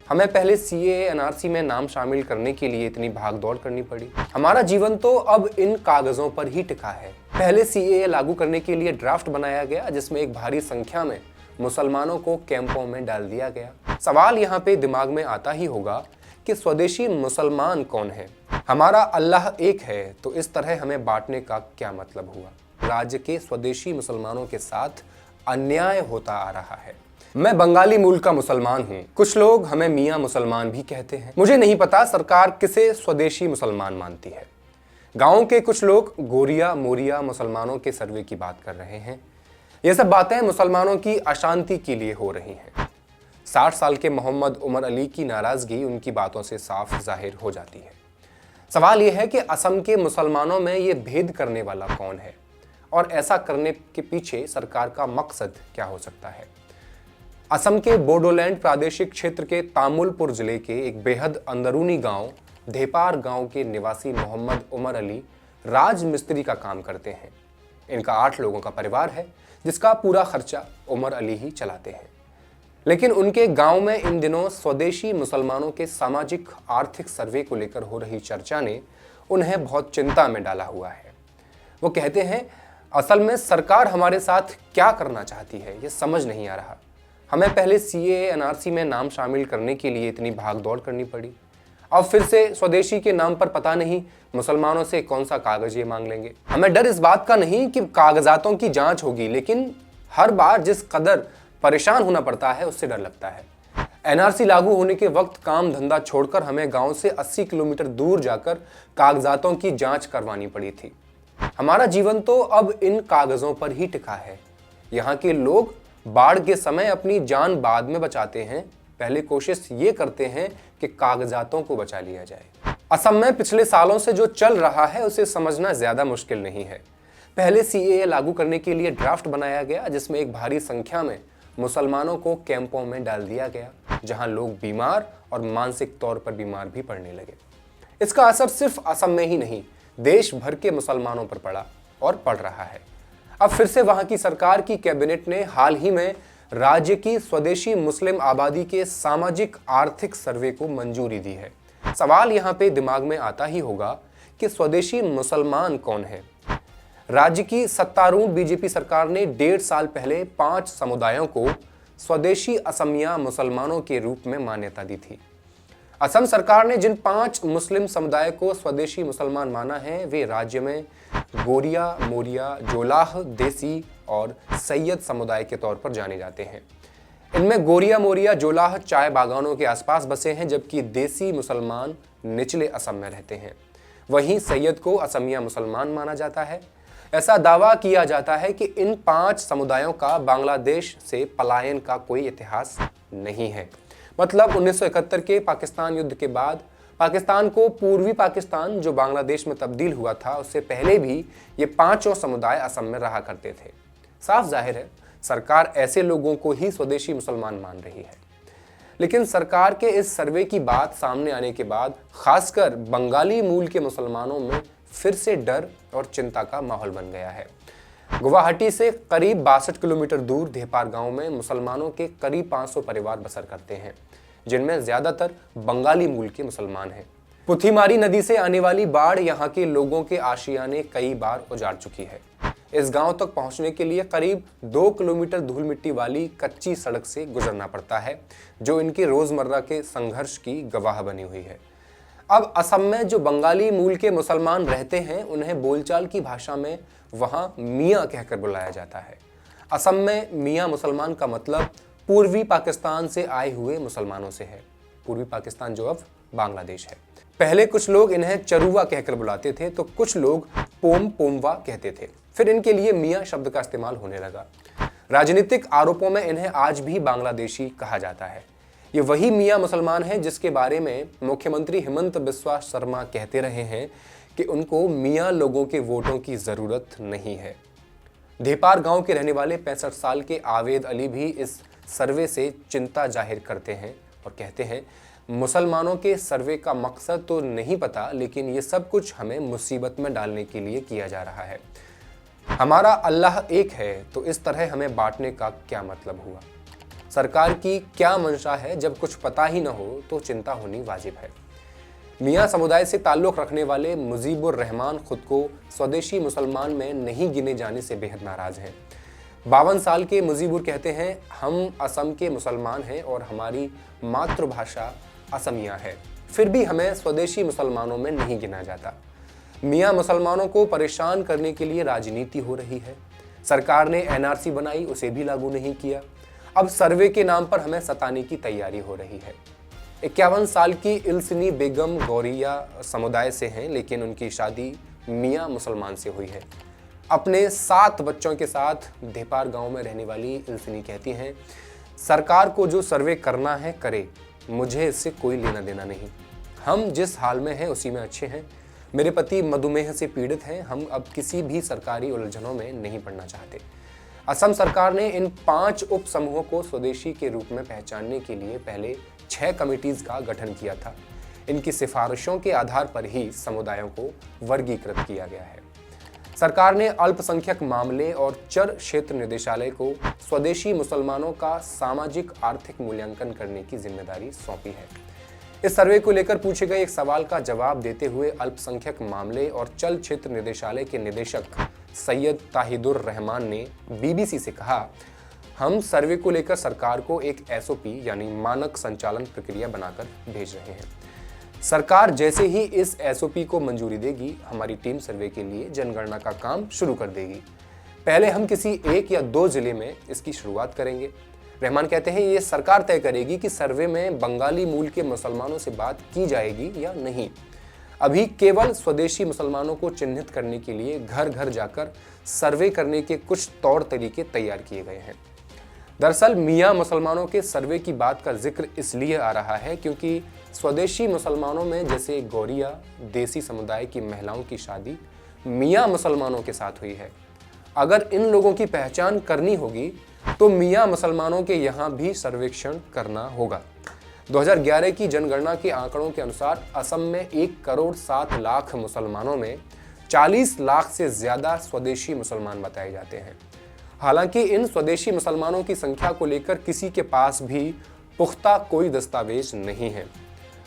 हमें पहले CAA NRC में नाम शामिल करने के लिए इतनी भागदौड़ करनी पड़ी। हमारा जीवन तो अब इन कागजों पर ही टिका है। पहले सीएए लागू करने के लिए ड्राफ्ट बनाया गया जिसमें एक भारी संख्या में मुसलमानों को कैंपों में डाल दिया गया। सवाल यहाँ पे दिमाग में आता ही होगा कि स्वदेशी मुसलमान कौन है? हमारा अल्लाह एक है, तो इस तरह हमें बांटने का क्या मतलब हुआ? राज्य के स्वदेशी मुसलमानों के साथ अन्याय होता आ रहा है। मैं बंगाली मूल का मुसलमान हूँ। कुछ लोग हमें मियाँ मुसलमान भी कहते हैं। मुझे नहीं पता सरकार किसे स्वदेशी मुसलमान मानती है। गाँव के कुछ लोग गोरिया मोरिया मुसलमानों के सर्वे की बात कर रहे हैं। ये सब बातें मुसलमानों की अशांति के लिए हो रही हैं। 60 साल के मोहम्मद उमर अली की नाराजगी उनकी बातों से साफ जाहिर हो जाती है। सवाल यह है कि असम के मुसलमानों में ये भेद करने वाला कौन है और ऐसा करने के पीछे सरकार का मकसद क्या हो सकता है? असम के बोडोलैंड प्रादेशिक क्षेत्र के तामुलपुर जिले के एक बेहद अंदरूनी गांव धेपार गांव के निवासी मोहम्मद उमर अली राज मिस्त्री का काम करते हैं। इनका 8 लोगों का परिवार है जिसका पूरा खर्चा उमर अली ही चलाते हैं। लेकिन उनके गांव में इन दिनों स्वदेशी मुसलमानों के सामाजिक आर्थिक सर्वे को लेकर हो रही चर्चा ने उन्हें बहुत चिंता में डाला हुआ है। वो कहते हैं, असल में सरकार हमारे साथ क्या करना चाहती है ये समझ नहीं आ रहा। हमें पहले सीएए एनआरसी में नाम शामिल करने के लिए इतनी भागदौड़ करनी पड़ी। अब फिर से स्वदेशी के नाम पर पता नहीं मुसलमानों से कौन सा कागज ये मांग लेंगे। हमें डर इस बात का नहीं कि कागजातों की जांच होगी, लेकिन हर बार जिस कदर परेशान होना पड़ता है उससे डर लगता है। एनआरसी लागू होने के वक्त काम धंधा छोड़कर हमें गांव से 80 किलोमीटर दूर जाकर कागजातों की जांच करवानी पड़ी थी। हमारा जीवन तो अब इन कागजों पर ही टिका है। यहाँ के लोग बाढ़ के समय अपनी जान बाद में बचाते हैं, पहले कोशिश ये करते हैं कि कागजातों को बचा लिया जाए। असम में पिछले सालों से जो चल रहा है उसे समझना ज्यादा मुश्किल नहीं है। पहले सीएए लागू करने के लिए ड्राफ्ट बनाया गया जिसमें एक भारी संख्या में मुसलमानों को कैंपों में डाल दिया गया, जहां लोग बीमार और मानसिक तौर पर बीमार भी पड़ने लगे। इसका असर सिर्फ असम में ही नहीं, देश भर के मुसलमानों पर पड़ा और पड़ रहा है। अब फिर से वहां की सरकार की कैबिनेट ने हाल ही में राज्य की स्वदेशी मुस्लिम आबादी के सामाजिक आर्थिक सर्वे को मंजूरी दी है। सवाल यहाँ पे दिमाग में आता ही होगा कि स्वदेशी मुसलमान कौन है? राज्य की सत्तारूढ़ बीजेपी सरकार ने 1.5 साल पहले 5 समुदायों को स्वदेशी असमिया मुसलमानों के रूप में मान्यता दी थी। असम सरकार ने जिन 5 मुस्लिम समुदाय को स्वदेशी मुसलमान माना है वे राज्य में गोरिया मोरिया जोलाह देसी और सैयद समुदाय के तौर पर जाने जाते हैं। इनमें गोरिया मोरिया जोलाह चाय बागानों के आसपास बसे हैं, जबकि देसी मुसलमान निचले असम में रहते हैं। वहीं सैयद को असमिया मुसलमान माना जाता है। ऐसा दावा किया जाता है कि इन 5 समुदायों का बांग्लादेश से पलायन का कोई इतिहास नहीं है। मतलब 1971 के पाकिस्तान युद्ध के बाद पाकिस्तान को पूर्वी पाकिस्तान जो बांग्लादेश में तब्दील हुआ था उससे पहले भी ये 5 समुदाय असम में रहा करते थे। साफ जाहिर है सरकार ऐसे लोगों को ही स्वदेशी मुसलमान मान रही है। लेकिन सरकार के इस सर्वे की बात सामने आने के बाद खासकर बंगाली मूल के मुसलमानों में फिर से डर और चिंता का माहौल बन गया है। गुवाहाटी से करीब 62 किलोमीटर दूर धेपार गांव में मुसलमानों के करीब 500 परिवार बसर करते हैं, जिनमें ज्यादातर बंगाली मूल के मुसलमान हैं। पुथीमारी नदी से आने वाली बाढ़ यहाँ के लोगों के आशियाने कई बार उजाड़ चुकी है। इस गांव तक पहुंचने के लिए करीब 2 किलोमीटर धूल मिट्टी वाली कच्ची सड़क से गुजरना पड़ता है, जो इनके रोजमर्रा के संघर्ष की गवाह बनी हुई है। अब असम में जो बंगाली मूल के मुसलमान रहते हैं उन्हें बोलचाल की भाषा में वहां मियाँ कहकर बुलाया जाता है। असम में मियाँ मुसलमान का मतलब पूर्वी पाकिस्तान से आए हुए मुसलमानों से है। पूर्वी पाकिस्तान जो अब बांग्लादेश है। पहले कुछ लोग इन्हें चरुवा कहकर बुलाते थे तो कुछ लोग पोम पोमवा कहते थे। फिर इनके लिए मियाँ शब्द का इस्तेमाल होने लगा। राजनीतिक आरोपों में इन्हें आज भी बांग्लादेशी कहा जाता है। ये वही मियाँ मुसलमान हैं जिसके बारे में मुख्यमंत्री हिमंत बिस्वा शर्मा कहते रहे हैं कि उनको मियाँ लोगों के वोटों की जरूरत नहीं है। धेपार गांव के रहने वाले 65 साल के आवेद अली भी इस सर्वे से चिंता जाहिर करते हैं और कहते हैं, मुसलमानों के सर्वे का मकसद तो नहीं पता, लेकिन ये सब कुछ हमें मुसीबत में डालने के लिए किया जा रहा है। हमारा अल्लाह एक है, तो इस तरह हमें बांटने का क्या मतलब हुआ? सरकार की क्या मंशा है, जब कुछ पता ही न हो तो चिंता होनी वाजिब है। मियाँ समुदाय से ताल्लुक़ रखने वाले मुजीबुर रहमान खुद को स्वदेशी मुसलमान में नहीं गिने जाने से बेहद नाराज़ हैं। 52 साल के मुजीबुर कहते हैं, हम असम के मुसलमान हैं और हमारी मातृभाषा असमिया है, फिर भी हमें स्वदेशी मुसलमानों में नहीं गिना जाता। मियाँ मुसलमानों को परेशान करने के लिए राजनीति हो रही है। सरकार ने एनआरसी बनाई, उसे भी लागू नहीं किया। अब सर्वे के नाम पर हमें सताने की तैयारी हो रही है। 51 साल की इल्सनी बेगम गौरिया समुदाय से हैं, लेकिन उनकी शादी मियाँ मुसलमान से हुई है। अपने 7 बच्चों के साथ धेपार गांव में रहने वाली इल्सनी कहती हैं, सरकार को जो सर्वे करना है करे, मुझे इससे कोई लेना देना नहीं। हम जिस हाल में हैं उसी में अच्छे हैं। मेरे पति मधुमेह से पीड़ित हैं, हम अब किसी भी सरकारी उलझनों में नहीं पड़ना चाहते। असम सरकार ने इन 5 उप समूहों को स्वदेशी के रूप में पहचानने के लिए पहले 6 कमिटीज का गठन किया था। इनकी सिफारिशों के आधार पर ही समुदायों को वर्गीकृत किया गया है। सरकार ने अल्पसंख्यक मामले और चर क्षेत्र निदेशालय को स्वदेशी मुसलमानों का सामाजिक आर्थिक मूल्यांकन करने की जिम्मेदारी सौंपी है। इस सर्वे को लेकर पूछे गए एक सवाल का जवाब देते हुए अल्पसंख्यक मामले और चल क्षेत्र निदेशालय के निदेशक सैयद ताहिदुर रहमान ने बीबीसी से कहा, हम सर्वे को लेकर सरकार को एक एसओपी यानी मानक संचालन प्रक्रिया बनाकर भेज रहे हैं। सरकार जैसे ही इस एसओपी को मंजूरी देगी, हमारी टीम सर्वे के लिए जनगणना का काम शुरू कर देगी। पहले हम किसी 1 या 2 जिले में इसकी शुरुआत करेंगे। रहमान कहते हैं, ये सरकार तय करेगी कि सर्वे में बंगाली मूल के मुसलमानों से बात की जाएगी या नहीं। अभी केवल स्वदेशी मुसलमानों को चिन्हित करने के लिए घर घर जाकर सर्वे करने के कुछ तौर तरीके तैयार किए गए हैं। दरअसल मियाँ मुसलमानों के सर्वे की बात का जिक्र इसलिए आ रहा है क्योंकि स्वदेशी मुसलमानों में जैसे गौरिया देसी समुदाय की महिलाओं की शादी मियाँ मुसलमानों के साथ हुई है। अगर इन लोगों की पहचान करनी होगी तो मियाँ मुसलमानों के यहाँ भी सर्वेक्षण करना होगा। 2011 की जनगणना के आंकड़ों के अनुसार असम में 1,07,00,000 मुसलमानों में 40 लाख से ज्यादा स्वदेशी मुसलमान बताए जाते हैं। हालांकि इन स्वदेशी मुसलमानों की संख्या को लेकर किसी के पास भी पुख्ता कोई दस्तावेज नहीं है।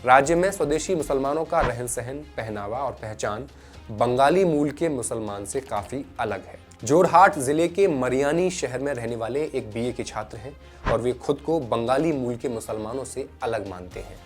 राज्य में स्वदेशी मुसलमानों का रहन सहन, पहनावा और पहचान बंगाली मूल के मुसलमान से काफी अलग है। जोरहाट जिले के मरियानी शहर में रहने वाले एक बीए के छात्र हैं और वे खुद को बंगाली मूल के मुसलमानों से अलग मानते हैं।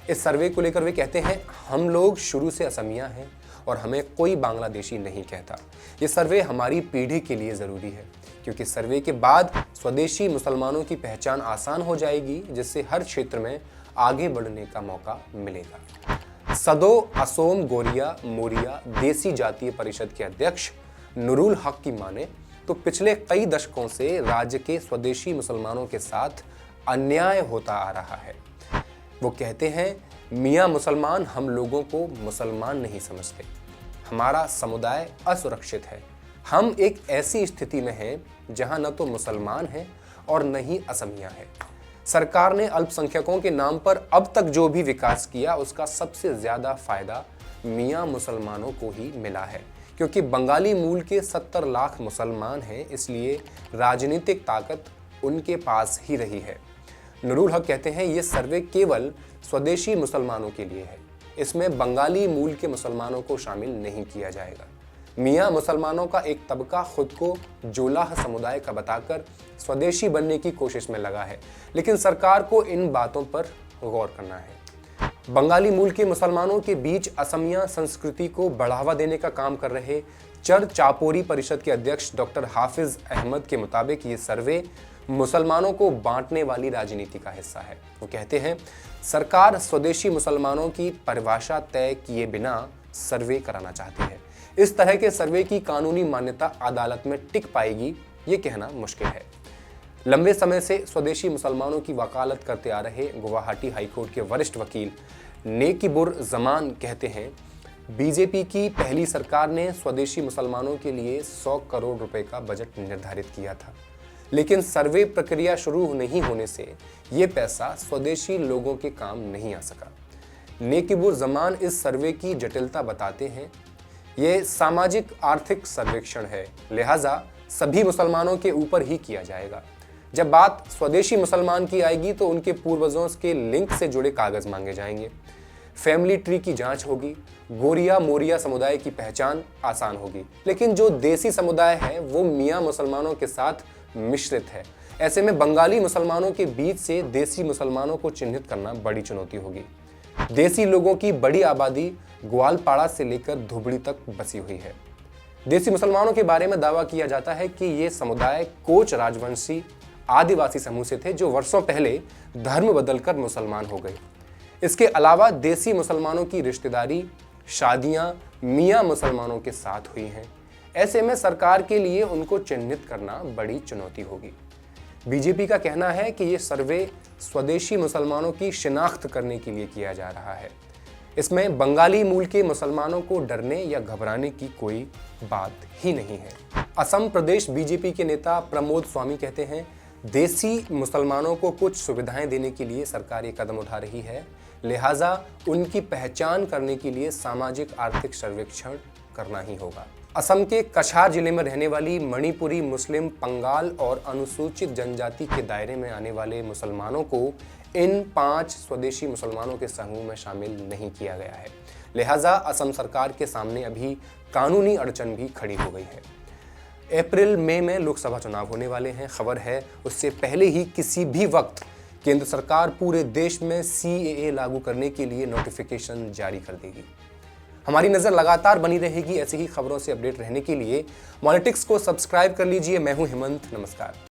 इस सर्वे को लेकर वे कहते हैं, हम लोग शुरू से असमिया हैं और हमें कोई बांग्लादेशी नहीं कहता। ये सर्वे हमारी पीढ़ी के लिए ज़रूरी है क्योंकि सर्वे के बाद स्वदेशी मुसलमानों की पहचान आसान हो जाएगी, जिससे हर क्षेत्र में आगे बढ़ने का मौका मिलेगा। सदो असोम गोरिया मोरिया देसी जातीय परिषद के अध्यक्ष नुरुल हक की माने तो पिछले कई दशकों से राज्य के स्वदेशी मुसलमानों के साथ अन्याय होता आ रहा है। वो कहते हैं, मियाँ मुसलमान हम लोगों को मुसलमान नहीं समझते। हमारा समुदाय असुरक्षित है। हम एक ऐसी स्थिति में हैं जहां न तो मुसलमान हैं और न ही असमिया है। सरकार ने अल्पसंख्यकों के नाम पर अब तक जो भी विकास किया उसका सबसे ज्यादा फायदा मियाँ मुसलमानों को ही मिला है। क्योंकि बंगाली मूल के 70 लाख मुसलमान हैं, इसलिए राजनीतिक ताकत उनके पास ही रही है। नुरुल हक कहते हैं, ये सर्वे केवल स्वदेशी मुसलमानों के लिए है। इसमें बंगाली मूल के मुसलमानों को शामिल नहीं किया जाएगा। मियाँ मुसलमानों का एक तबका खुद को जोलाह समुदाय का बताकर स्वदेशी बनने की कोशिश में लगा है, लेकिन सरकार को इन बातों पर गौर करना है। बंगाली मूल के मुसलमानों के बीच असमिया संस्कृति को बढ़ावा देने का काम कर रहे चर चापोरी परिषद के अध्यक्ष डॉक्टर हाफिज अहमद के मुताबिक ये सर्वे मुसलमानों को बांटने वाली राजनीति का हिस्सा है। वो कहते हैं, सरकार स्वदेशी मुसलमानों की परिभाषा तय किए बिना सर्वे कराना चाहती है। इस तरह के सर्वे की कानूनी मान्यता अदालत में टिक पाएगी, ये कहना मुश्किल है। लंबे समय से स्वदेशी मुसलमानों की वकालत करते आ रहे गुवाहाटी हाईकोर्ट के वरिष्ठ वकील नेकिबुर जमान कहते हैं, बीजेपी की पहली सरकार ने स्वदेशी मुसलमानों के लिए 100 करोड़ रुपए का बजट निर्धारित किया था, लेकिन सर्वे प्रक्रिया शुरू नहीं होने से ये पैसा स्वदेशी लोगों के काम नहीं आ सका। नेकिबुर जमान इस सर्वे की जटिलता बताते हैं, ये सामाजिक आर्थिक सर्वेक्षण है, लिहाजा सभी मुसलमानों के ऊपर ही किया जाएगा। जब बात स्वदेशी मुसलमान की आएगी तो उनके पूर्वजों के लिंक से जुड़े कागज मांगे जाएंगे, फैमिली ट्री की जांच होगी, गोरिया मोरिया समुदाय की पहचान आसान होगी। लेकिन जो देसी समुदाय है वो मियाँ मुसलमानों के साथ मिश्रित है। ऐसे में बंगाली मुसलमानों के बीच से देसी मुसलमानों को चिन्हित करना बड़ी चुनौती होगी। देसी लोगों की बड़ी आबादी ग्वालपाड़ा से लेकर धुबड़ी तक बसी हुई है। देसी मुसलमानों के बारे में दावा किया जाता है कि ये समुदाय कोच राजवंशी आदिवासी समूह से थे जो वर्षों पहले धर्म बदलकर मुसलमान हो गए। इसके अलावा देसी मुसलमानों की रिश्तेदारी, शादियां मियाँ मुसलमानों के साथ हुई हैं। ऐसे में सरकार के लिए उनको चिन्हित करना बड़ी चुनौती होगी। बीजेपी का कहना है कि ये सर्वे स्वदेशी मुसलमानों की शिनाख्त करने के लिए किया जा रहा है। इसमें बंगाली मूल के मुसलमानों को डरने या घबराने की कोई बात ही नहीं है। असम प्रदेश बीजेपी के नेता प्रमोद स्वामी कहते हैं, देसी मुसलमानों को कुछ सुविधाएं देने के लिए सरकार ये कदम उठा रही है, लिहाजा उनकी पहचान करने के लिए सामाजिक आर्थिक सर्वेक्षण करना ही होगा। असम के कछार जिले में रहने वाली मणिपुरी मुस्लिम, पंगाल और अनुसूचित जनजाति के दायरे में आने वाले मुसलमानों को इन 5 स्वदेशी मुसलमानों के समूह में शामिल नहीं किया गया है। लिहाजा असम सरकार के सामने अभी कानूनी अड़चन भी खड़ी हो गई है। अप्रैल मई में लोकसभा चुनाव होने वाले हैं। खबर है उससे पहले ही किसी भी वक्त केंद्र सरकार पूरे देश में CAA लागू करने के लिए नोटिफिकेशन जारी कर देगी। हमारी नजर लगातार बनी रहेगी ऐसी ही खबरों से अपडेट रहने के लिए मॉलिटिक्स को सब्सक्राइब कर लीजिए। मैं हूं हेमंत, नमस्कार।